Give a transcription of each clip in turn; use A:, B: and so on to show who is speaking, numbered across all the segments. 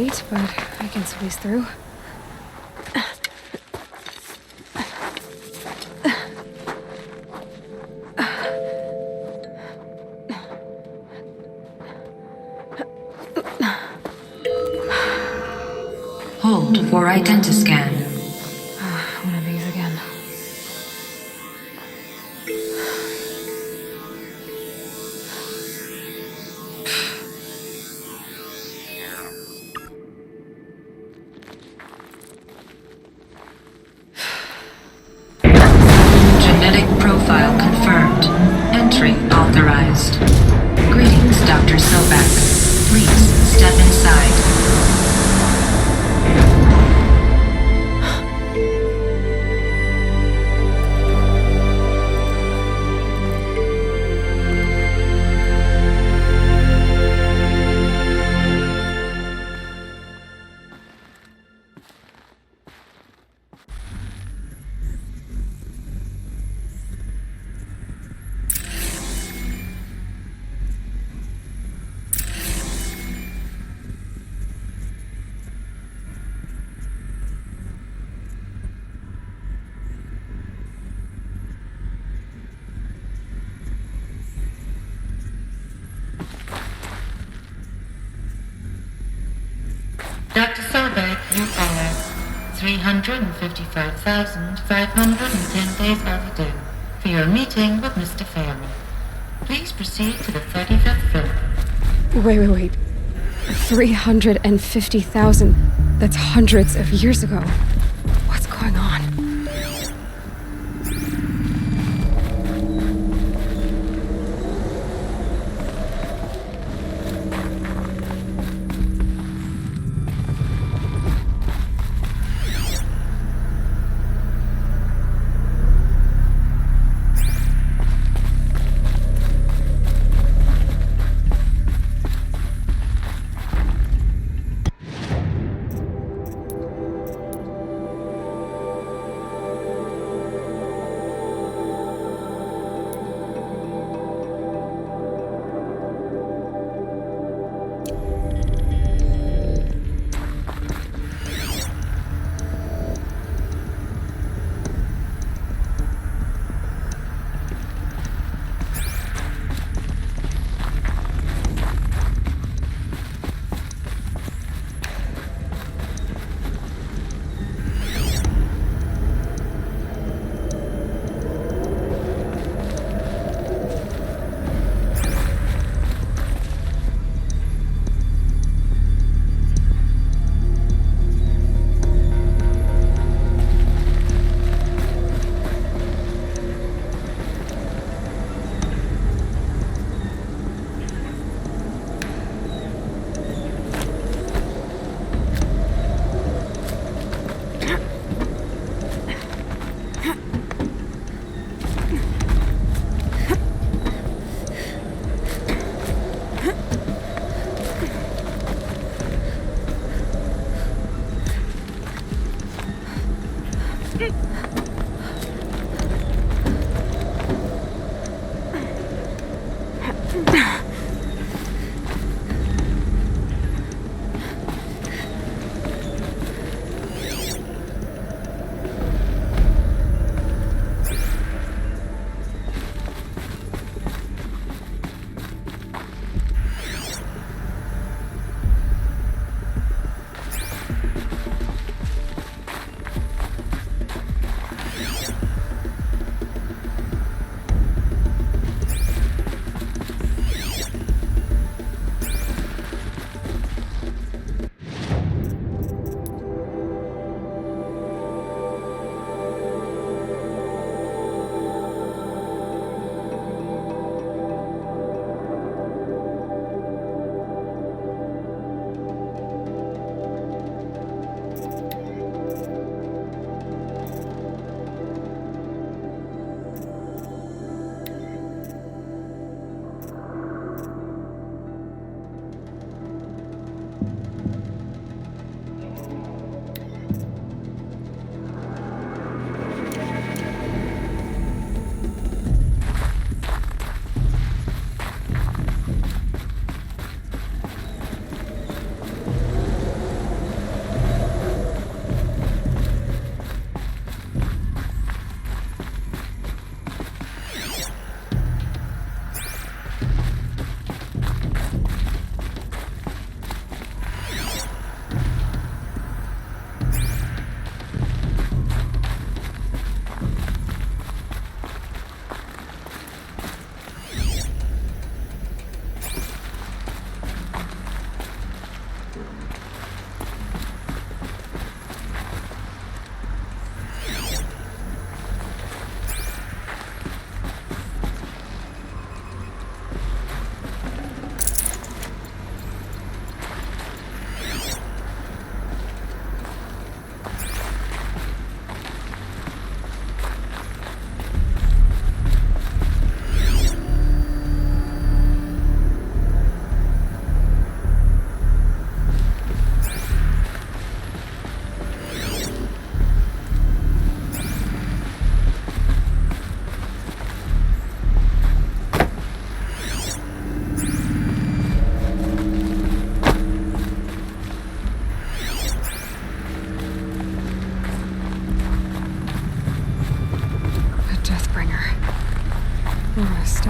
A: tight, but I can squeeze through.
B: Hold for identiscan.
A: One of these again.
B: Genetic profile confirmed. Entry authorized. Greetings, Dr. Sobak. Please step inside.
C: Dr. Sobek, you are 355,510 days overdue for your meeting with Mr. Farrell. Please proceed to the 35th floor.
A: Wait. 350,000. That's hundreds of years ago. What's going on?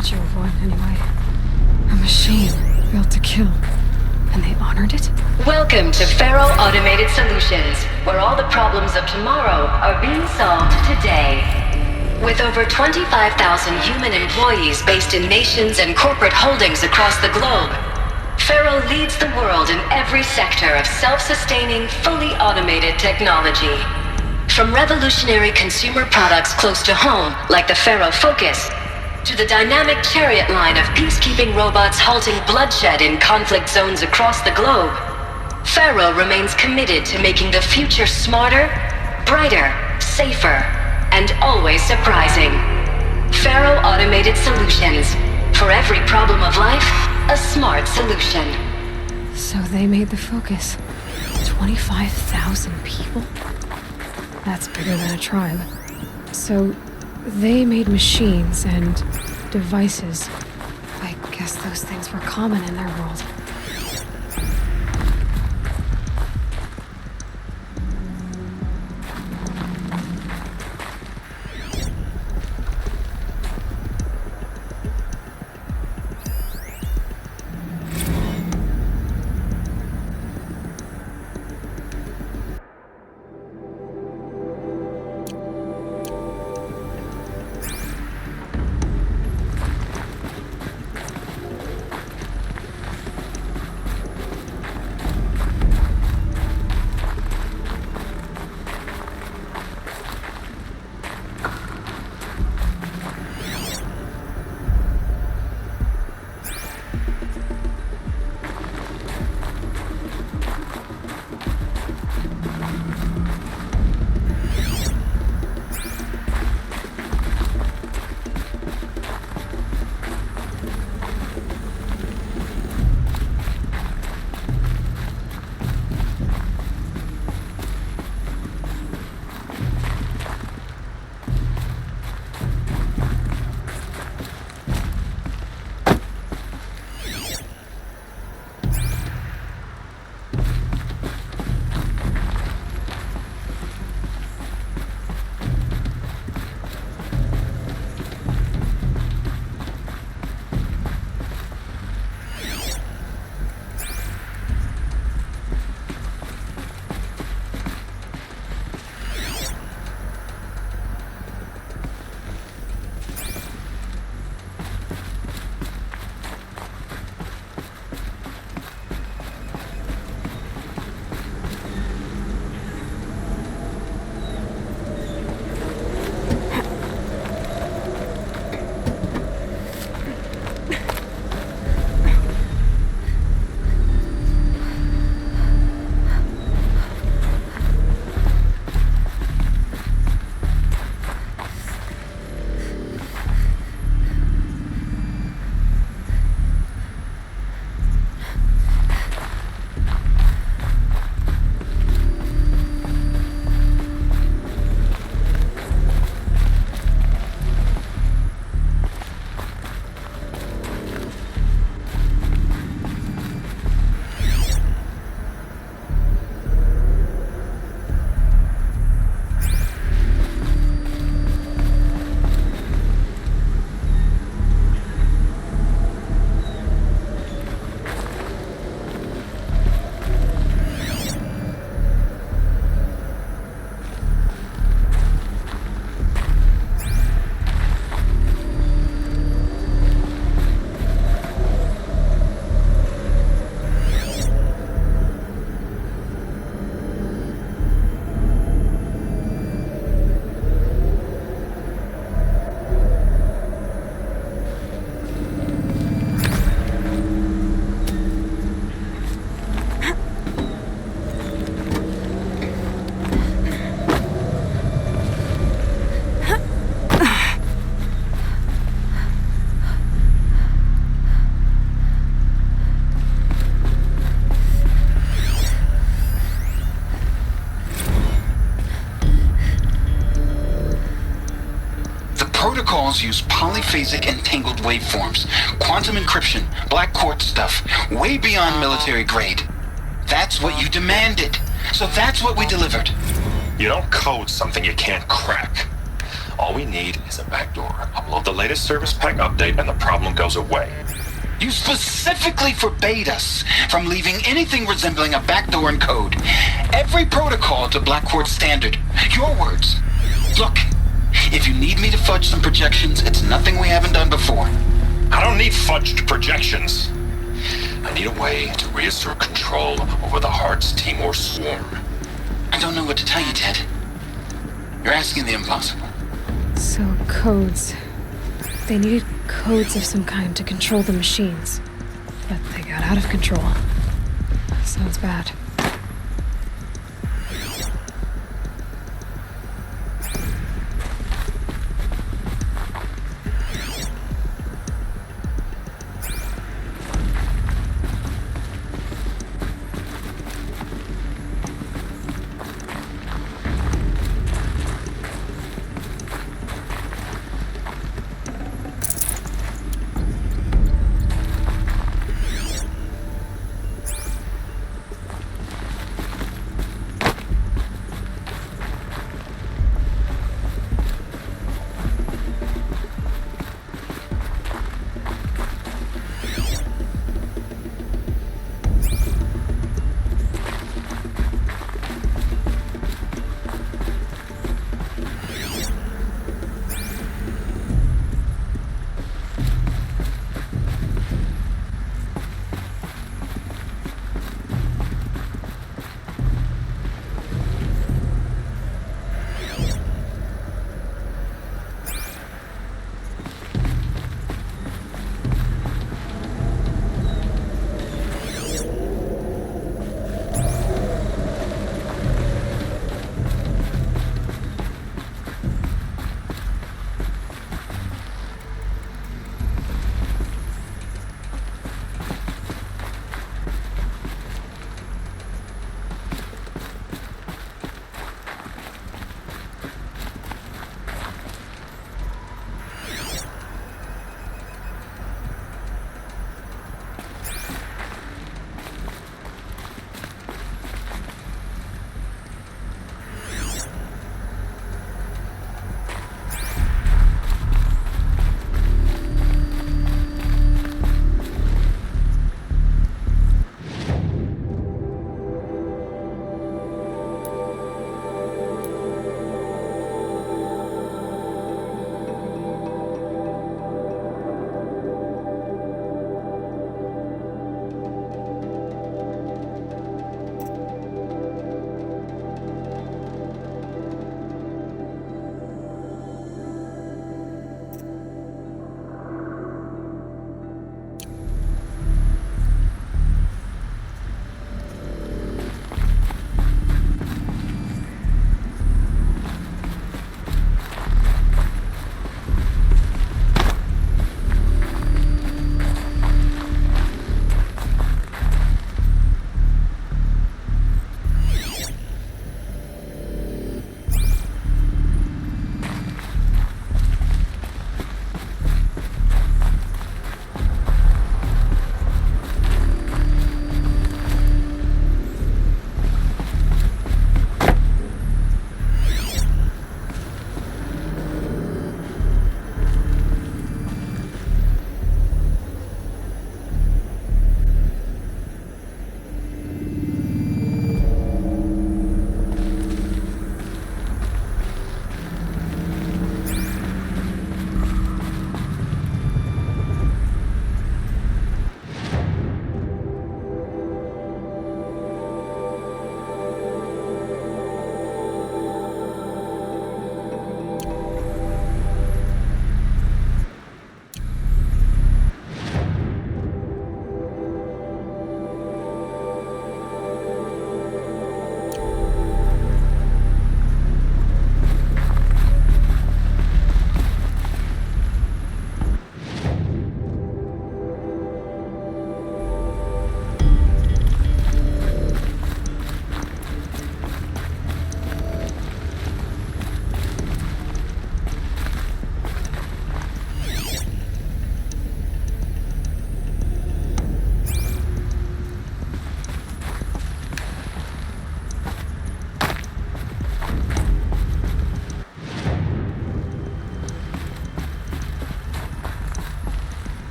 A: statue of one, anyway. A machine built to kill. And they honored it?
D: Welcome to Faro Automated Solutions, where all the problems of tomorrow are being solved today. With over 25,000 human employees based in nations and corporate holdings across the globe, Faro leads the world in every sector of self-sustaining, fully automated technology. From revolutionary consumer products close to home, like the Faro Focus, to the dynamic chariot line of peacekeeping robots halting bloodshed in conflict zones across the globe, Faro remains committed to making the future smarter, brighter, safer, and always surprising. Faro Automated Solutions. For every problem of life, a smart solution.
A: So they made the Focus. 25,000 people? That's bigger than a tribe. So they made machines and devices. I guess those things were common in their world.
E: protocols use polyphasic entangled waveforms, quantum encryption, black quartz stuff, way beyond military grade. That's what you demanded. So that's what we delivered.
F: You don't code something you can't crack. All we need is a backdoor. Upload the latest service pack update and the problem goes away.
E: You specifically forbade us from leaving anything resembling a backdoor in code. Every protocol to Black Quartz standard. Your words. Look, if you need me to fudge some projections, it's nothing we haven't done before.
F: I don't need fudged projections. I need a way to reassert control over the Heart's Timor swarm.
E: I don't know what to tell you, Ted. You're asking the impossible.
A: So, codes. They needed codes of some kind to control the machines. But they got out of control. Sounds bad.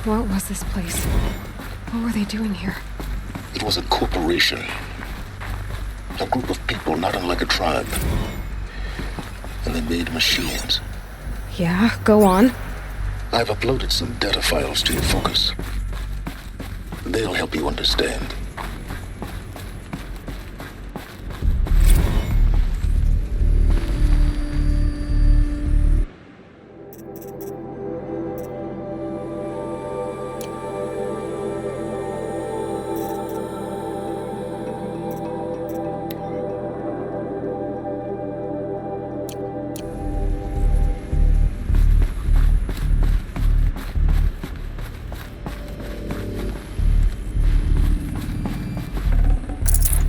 A: What was this place? What were they doing here?
G: It was a corporation. A group of people not unlike a tribe. And they made machines.
A: Yeah, go on.
G: I've uploaded some data files to your focus. They'll help you understand.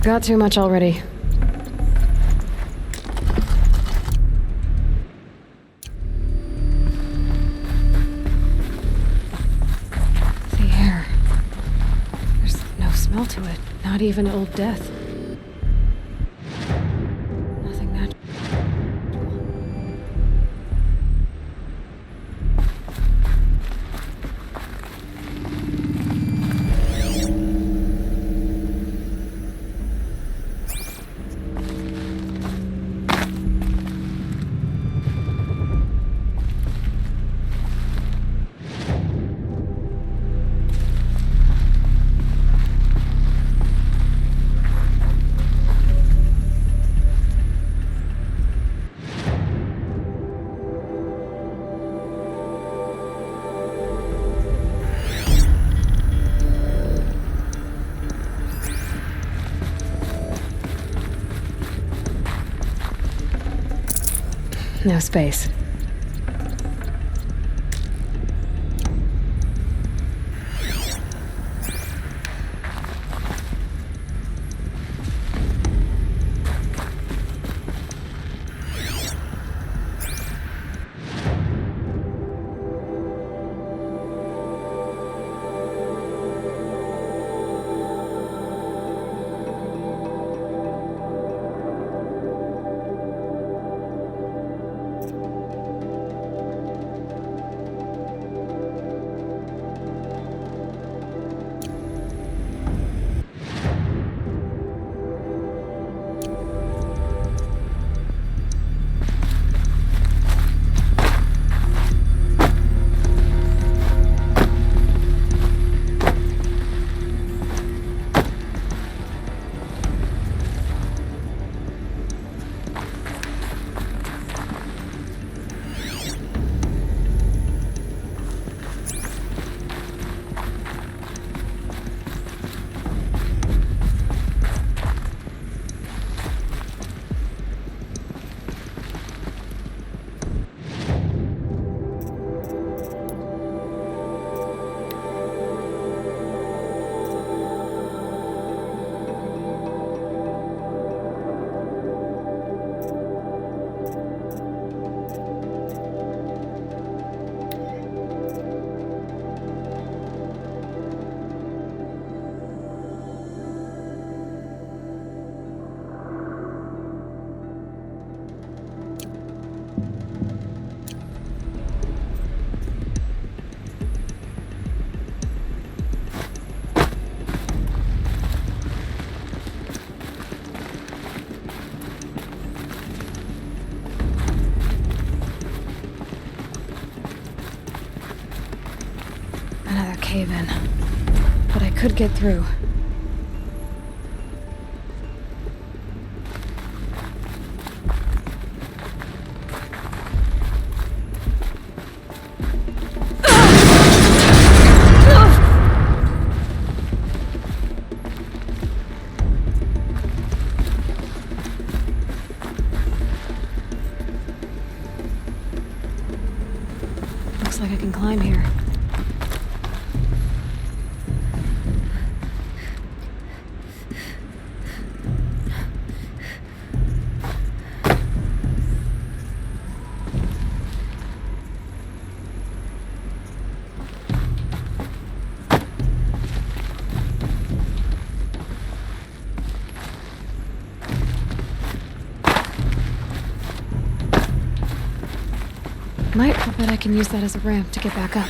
A: Got too much already. The air. There's no smell to it. Not even Old Death. Nothing natural. No space. Cave-in. But I could get through. Looks like I can climb here. Might bet I can use that as a ramp to get back up.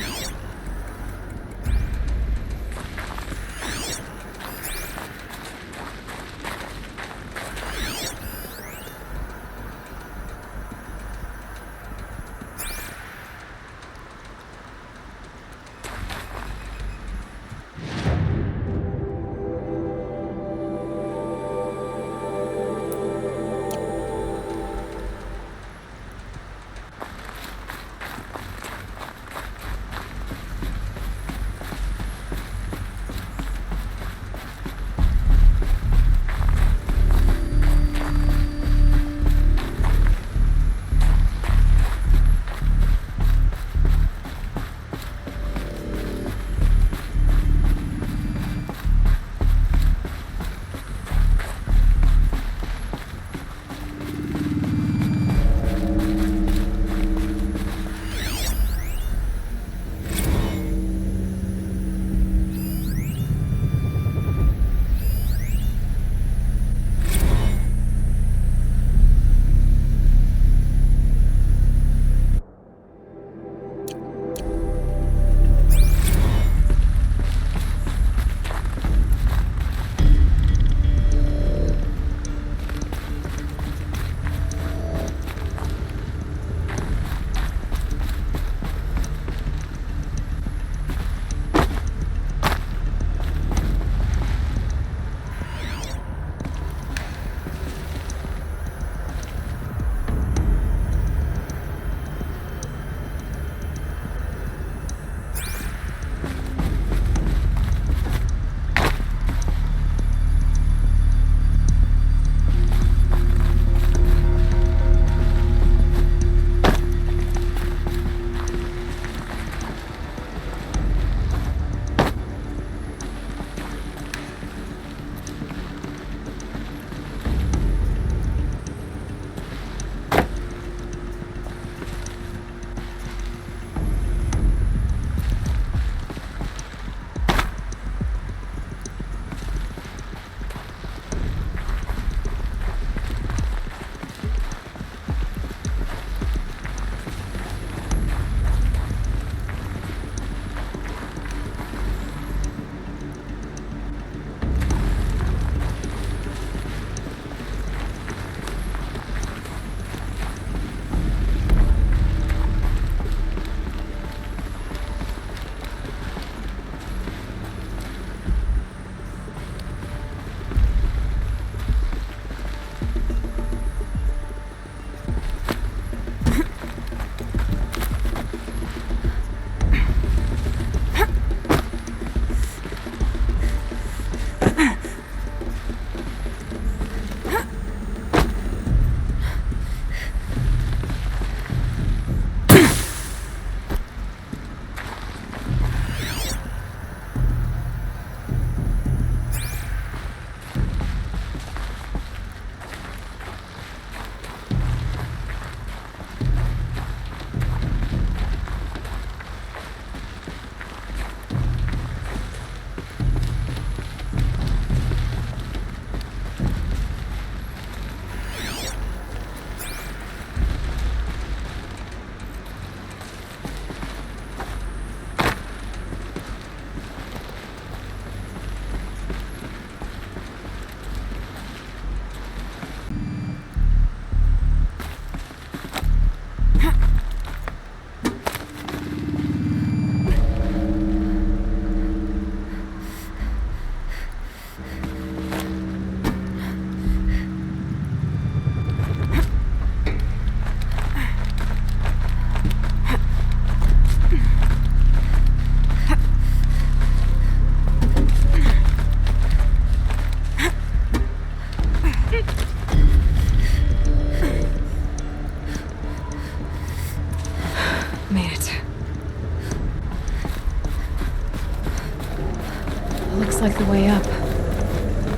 A: Looks like the way up.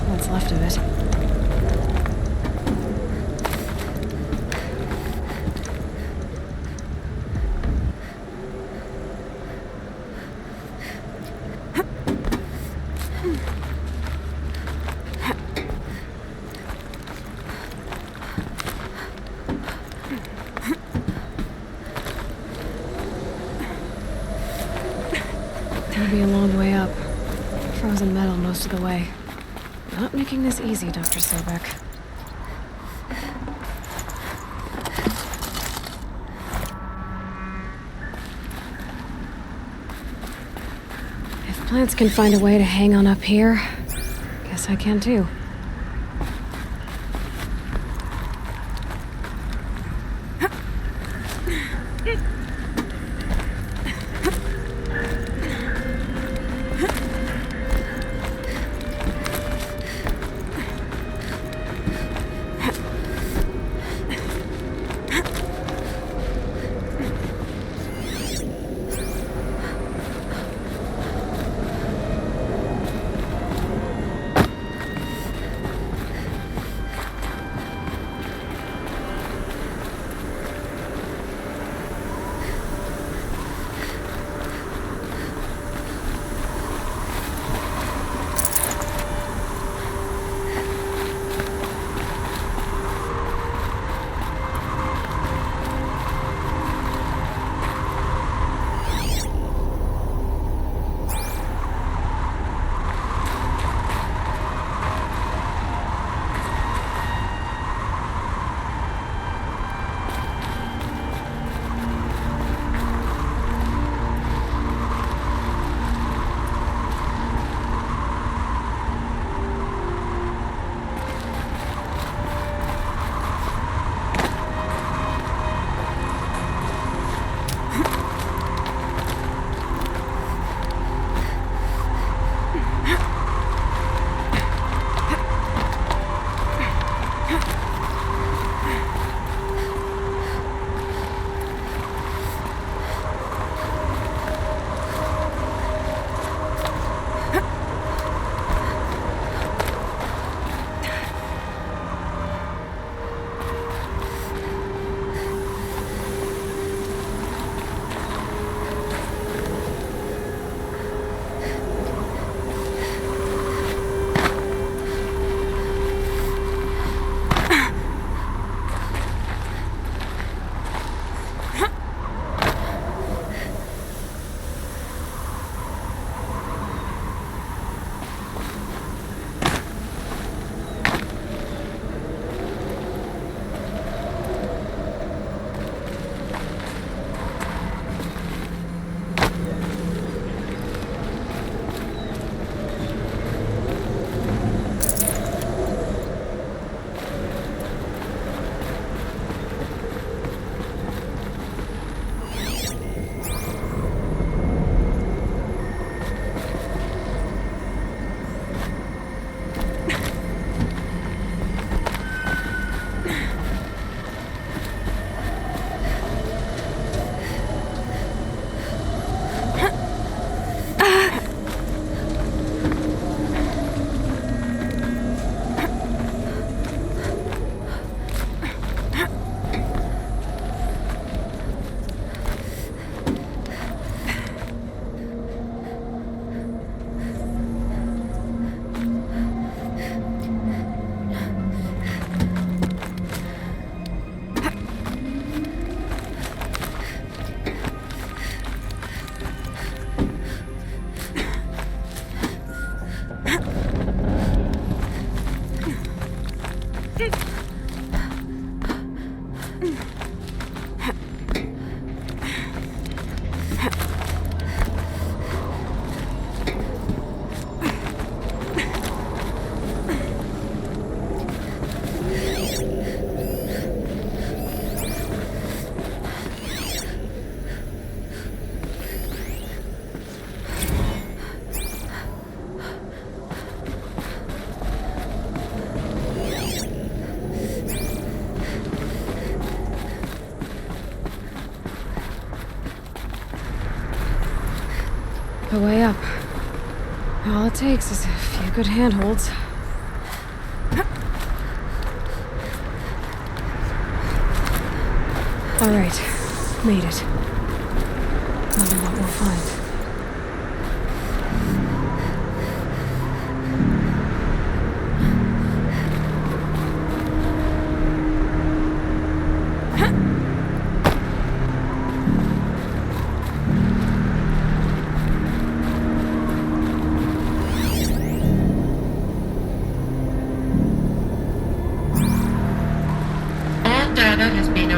A: What's left of it. It'll be a long way up. Frozen metal most of the way. Not making this easy, Dr. Sobek. If plants can find a way to hang on up here, guess I can too. The way up. All it takes is a few good handholds. Alright, made it. Wonder what we'll find.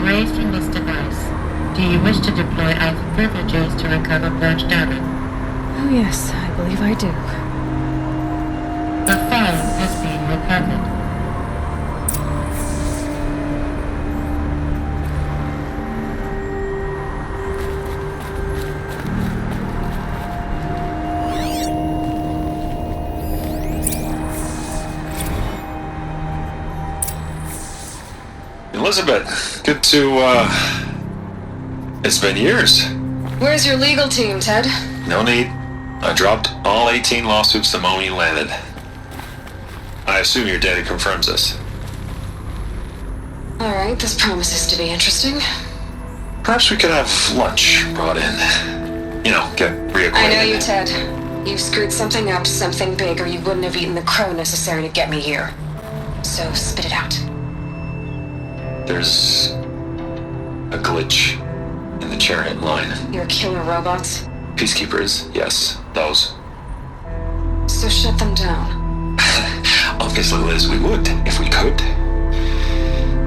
C: From this device. Do you wish to deploy alpha privileges to recover purged data?
A: Oh yes, I believe I do.
C: The file has been recovered.
F: Elizabeth, good to, it's been years.
A: Where's your legal team, Ted?
F: No need. I dropped all 18 lawsuits the moment you landed. I assume your data confirms this.
A: Alright, this promises to be interesting.
F: Perhaps we could have lunch brought in. You know, get reacquainted.
A: I know you, Ted. You screwed something up, something big, or you wouldn't have eaten the crow necessary to get me here. So, spit it out.
F: There's a glitch in the chariot line.
A: Your killer robots?
F: Peacekeepers, yes, those.
A: So shut them down.
F: Obviously, Liz, we would, if we could.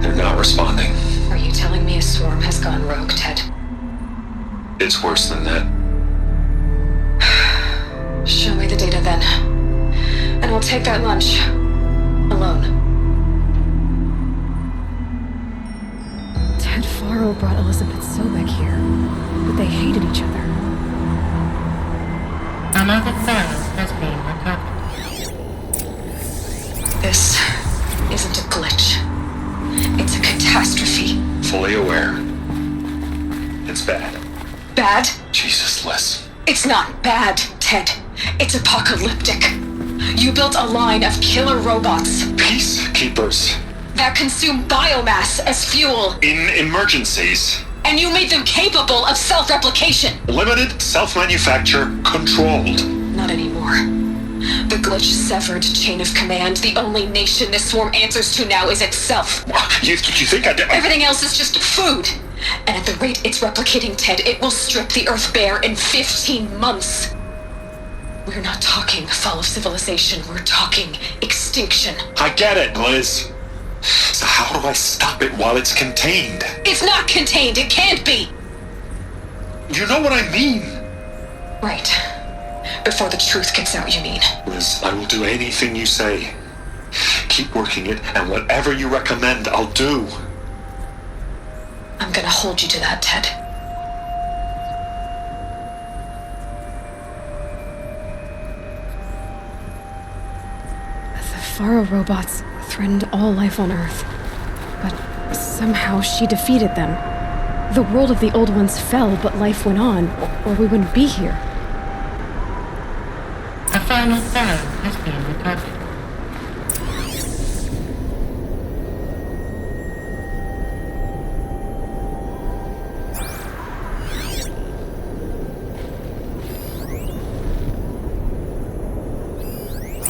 F: They're not responding.
A: Are you telling me a swarm has gone rogue, Ted?
F: It's worse than that.
A: Show me the data then. And I'll take that lunch. Alone. Ted Faro brought Elizabeth Sobek here, but they hated each other.
C: Another file has been recovered.
A: This isn't a glitch. It's a catastrophe.
F: Fully aware. It's bad.
A: Bad?
F: Jesus, Liz.
A: It's not bad, Ted. It's apocalyptic. You built a line of killer robots
F: Peacekeepers.
A: that consume biomass as fuel,
F: In emergencies.
A: and you made them capable of self-replication.
F: Limited, self-manufacture, controlled.
A: Not anymore. The glitch severed chain of command. The only nation this swarm answers to now is itself.
F: You think I did?
A: Everything else is just food. And at the rate it's replicating, Ted, it will strip the Earth bare in 15 months. We're not talking fall of civilization. We're talking extinction.
F: I get it, Liz. So how do I stop it while it's contained?
A: It's not contained. It can't be.
F: You know what I mean?
A: Right. Before the truth gets out, you mean?
F: Liz, I will do anything you say. Keep working it, and whatever you recommend, I'll do.
A: I'm gonna hold you to that, Ted. The Faro robots threatened all life on Earth. But somehow she defeated them. The world of the old ones fell, but life went on, or we wouldn't be here.
C: A final file has been recovered.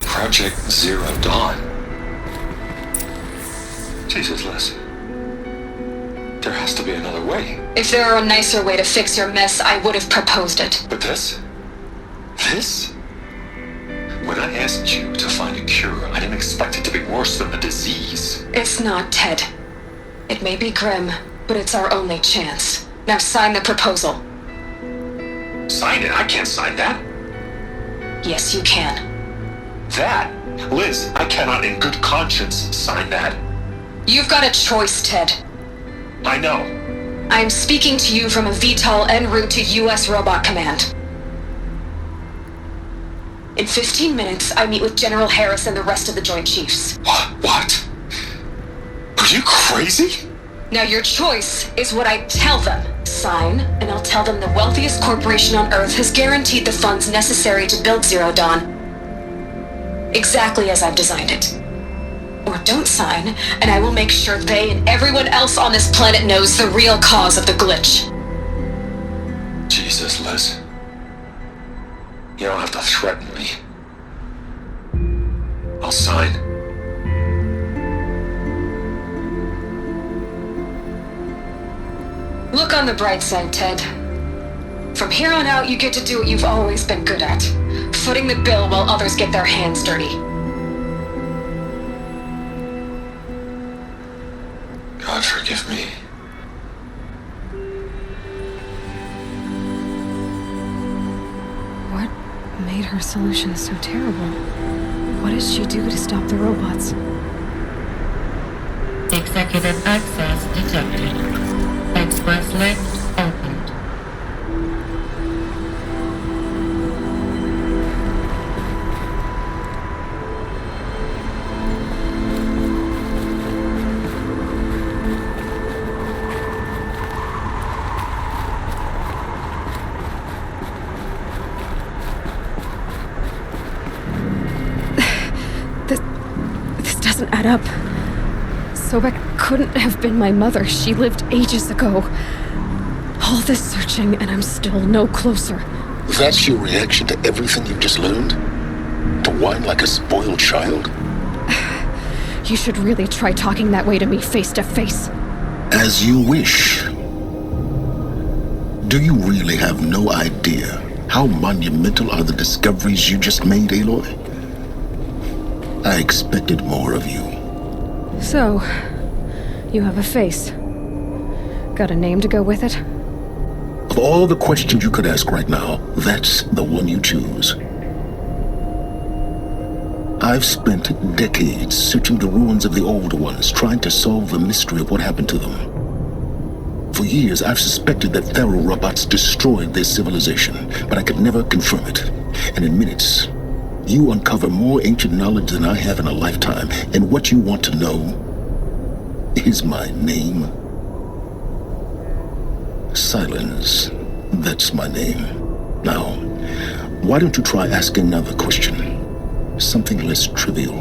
F: Project Zero Dawn. Jesus, Liz. There has to be another way.
A: If there were a nicer way to fix your mess, I would have proposed it.
F: But this? This? When I asked you to find a cure, I didn't expect it to be worse than the disease.
A: It's not, Ted. It may be grim, but it's our only chance. Now sign the proposal.
F: Sign it? I can't sign that.
A: Yes, you can.
F: That? Liz, I cannot in good conscience sign that.
A: You've got a choice, Ted.
F: I know.
A: I'm speaking to you from a VTOL en route to U.S. Robot Command. In 15 minutes, I meet with General Harris and the rest of the Joint Chiefs.
F: What? Are you crazy?
A: Now your choice is what I tell them. Sign, and I'll tell them the wealthiest corporation on Earth has guaranteed the funds necessary to build Zero Dawn.
D: exactly as I've designed it. Or don't sign, and I will make sure they and everyone else on this planet knows the real cause of the glitch.
G: Jesus, Liz. You don't have to threaten me. I'll sign.
D: Look on the bright side, Ted. From here on out, you get to do what you've always been good at. Footing the bill while others get their hands dirty.
G: God forgive me.
A: What made her solution so terrible? What did she do to stop the robots?
C: Executive access detected. Express lift opened.
A: This doesn't add up. Sobek couldn't have been my mother. She lived ages ago. All this searching, and I'm still no closer.
G: That's your reaction to everything you've just learned? To whine like a spoiled child?
A: You should really try talking that way to me face to face.
G: As you wish. Do you really have no idea how monumental are the discoveries you just made, Aloy? I expected more of you.
A: So, you have a face. Got a name to go with it?
G: Of all the questions you could ask right now, that's the one you choose. I've spent decades searching the ruins of the old ones, trying to solve the mystery of what happened to them. For years, I've suspected that Thero robots destroyed their civilization, but I could never confirm it. And in minutes, you uncover more ancient knowledge than I have in a lifetime, and what you want to know is my name. Silence. That's my name. Now, why don't you try asking another question? Something less trivial.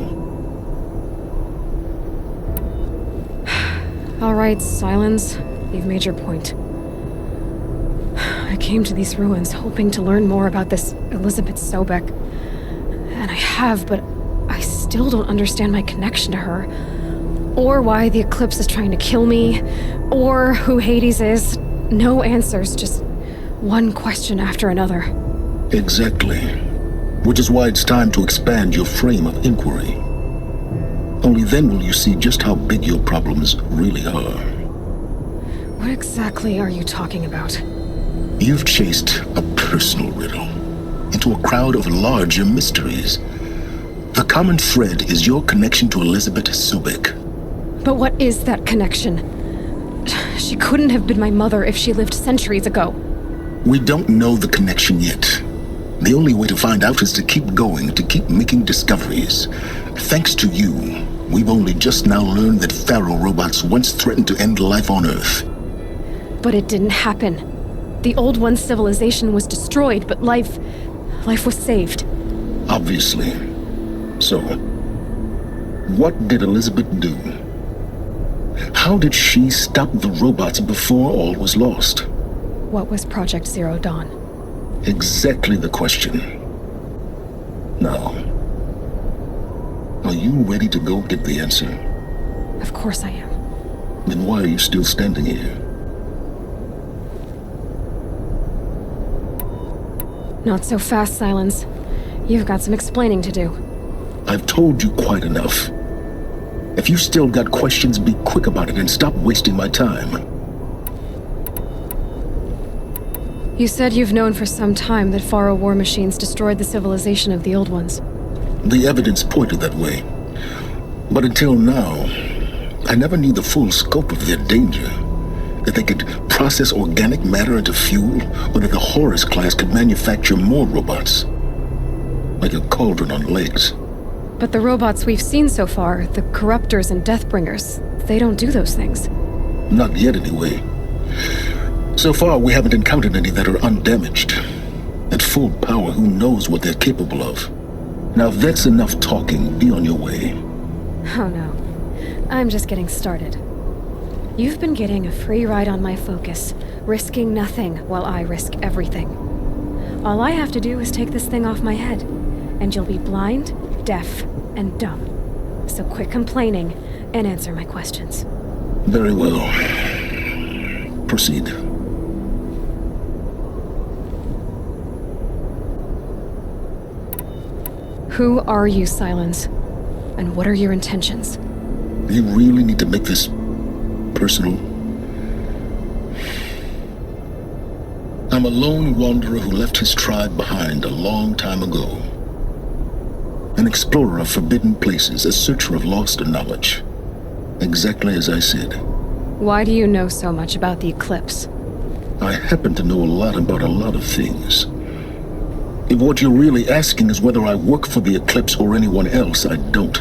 A: All right, Silence. You've made your point. I came to these ruins hoping to learn more about this Elizabeth Sobek. And I have, but I still don't understand my connection to her. Or why the Eclipse is trying to kill me. Or who Hades is. No answers, just one question after another.
G: Exactly. Which is why it's time to expand your frame of inquiry. Only then will you see just how big your problems really are.
A: What exactly are you talking about?
G: You've chased a personal riddle into a crowd of larger mysteries. The common thread is your connection to Elizabeth Sobek.
A: But what is that connection? She couldn't have been my mother if she lived centuries ago.
G: We don't know the connection yet. The only way to find out is to keep going, to keep making discoveries. Thanks to you, we've only just now learned that Thero robots once threatened to end life on Earth.
A: But it didn't happen. The Old One's civilization was destroyed, but life was saved.
G: Obviously. So, what did Elizabeth do? How did she stop the robots before all was lost?
A: What was Project Zero Dawn?
G: Exactly the question. Now, are you ready to go get the answer?
A: Of course I am.
G: Then why are you still standing here?
A: Not so fast, Silence. You've got some explaining to do.
G: I've told you quite enough. If you still got questions, be quick about it and stop wasting my time.
A: You said you've known for some time that Faro war machines destroyed the civilization of the Old Ones.
G: The evidence pointed that way. But until now, I never knew the full scope of their danger. That they could process organic matter into fuel, or that the Horus class could manufacture more robots. Like a cauldron on legs.
A: But the robots we've seen so far, the Corruptors and Deathbringers, they don't do those things.
G: Not yet, anyway. So far, we haven't encountered any that are undamaged. At full power, who knows what they're capable of? Now that's enough talking. Be on your way.
A: Oh no. I'm just getting started. You've been getting a free ride on my focus, risking nothing while I risk everything. All I have to do is take this thing off my head, and you'll be blind, deaf, and dumb. So quit complaining and answer my questions.
G: Very well. Proceed.
A: Who are you, Silence? And what are your intentions?
G: You really need to make this personal? I'm a lone wanderer who left his tribe behind a long time ago. An explorer of forbidden places, a searcher of lost knowledge. Exactly as I said.
A: Why do you know so much about the eclipse?
G: I happen to know a lot about a lot of things. If what you're really asking is whether I work for the eclipse or anyone else, I don't.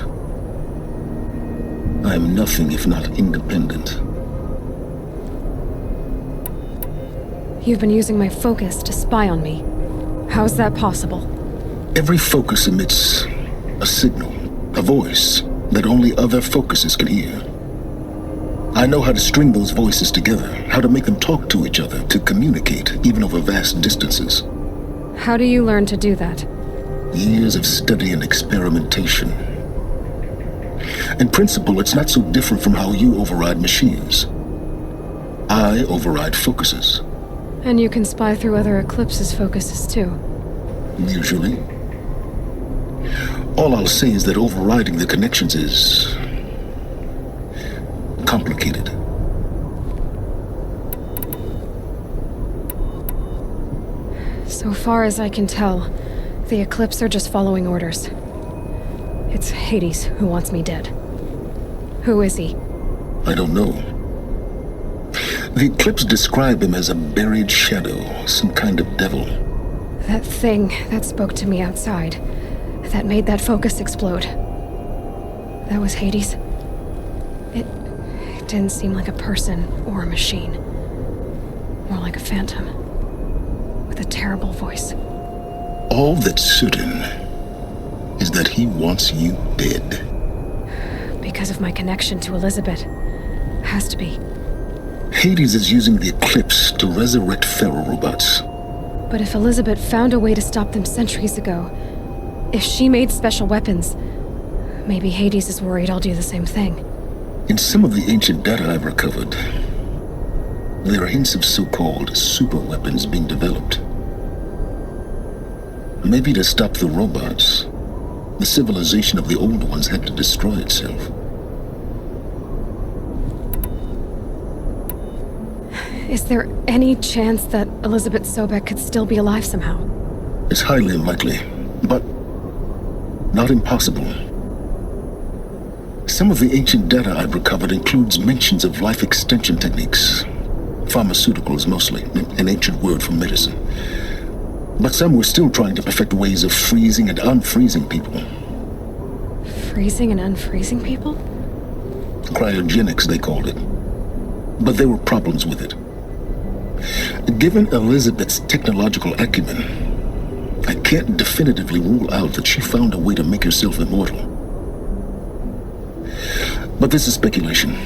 G: I am nothing if not independent.
A: You've been using my focus to spy on me. How's that possible?
G: Every focus emits a signal, a voice that only other focuses can hear. I know how to string those voices together, how to make them talk to each other, to communicate, even over vast distances.
A: How do you learn to do that?
G: Years of study and experimentation. In principle, it's not so different from how you override machines. I override focuses.
A: And you can spy through other eclipses' focuses too.
G: Usually. All I'll say is that overriding the connections is complicated.
A: So far as I can tell, the Eclipse are just following orders. It's Hades who wants me dead. Who is he?
G: I don't know. The Eclipse describe him as a buried shadow, some kind of devil.
A: That thing that spoke to me outside, that made that focus explode. That was Hades? It didn't seem like a person or a machine. More like a phantom. With a terrible voice.
G: All that's certain is that he wants you dead.
A: Because of my connection to Elizabeth. Has to be.
G: Hades is using the Eclipse to resurrect feral robots.
A: But if Elizabeth found a way to stop them centuries ago, if she made special weapons, maybe Hades is worried I'll do the same thing.
G: In some of the ancient data I've recovered, there are hints of so-called super weapons being developed. Maybe to stop the robots, the civilization of the old ones had to destroy itself.
A: Is there any chance that Elizabeth Sobek could still be alive somehow?
G: It's highly unlikely, but not impossible. Some of the ancient data I've recovered includes mentions of life extension techniques. Pharmaceuticals mostly, an ancient word for medicine. But some were still trying to perfect ways of freezing and unfreezing people.
A: Freezing and unfreezing people?
G: Cryogenics, they called it. But there were problems with it. Given Elizabeth's technological acumen, I can't definitively rule out that she found a way to make herself immortal. But this is speculation.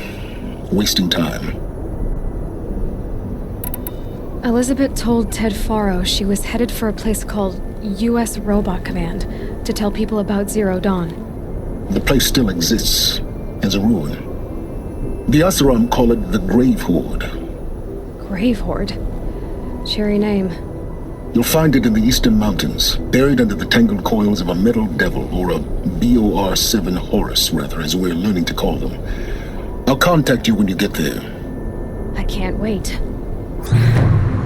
G: Wasting time.
A: Elizabeth told Ted Faro she was headed for a place called U.S. Robot Command to tell people about Zero Dawn.
G: The place still exists as a ruin. The Asuram call it the Grave Horde.
A: Grave Horde? Cheery name.
G: You'll find it in the eastern mountains, buried under the tangled coils of a metal devil, or a BOR-7 Horus, rather, as we're learning to call them. I'll contact you when you get there.
A: I can't wait.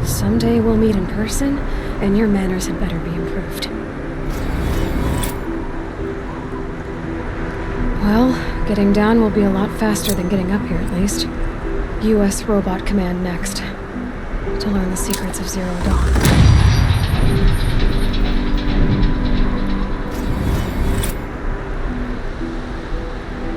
A: Someday we'll meet in person, and your manners had better be improved. Well, getting down will be a lot faster than getting up here, at least. U.S. Robot Command next. To learn the secrets of Zero Dawn.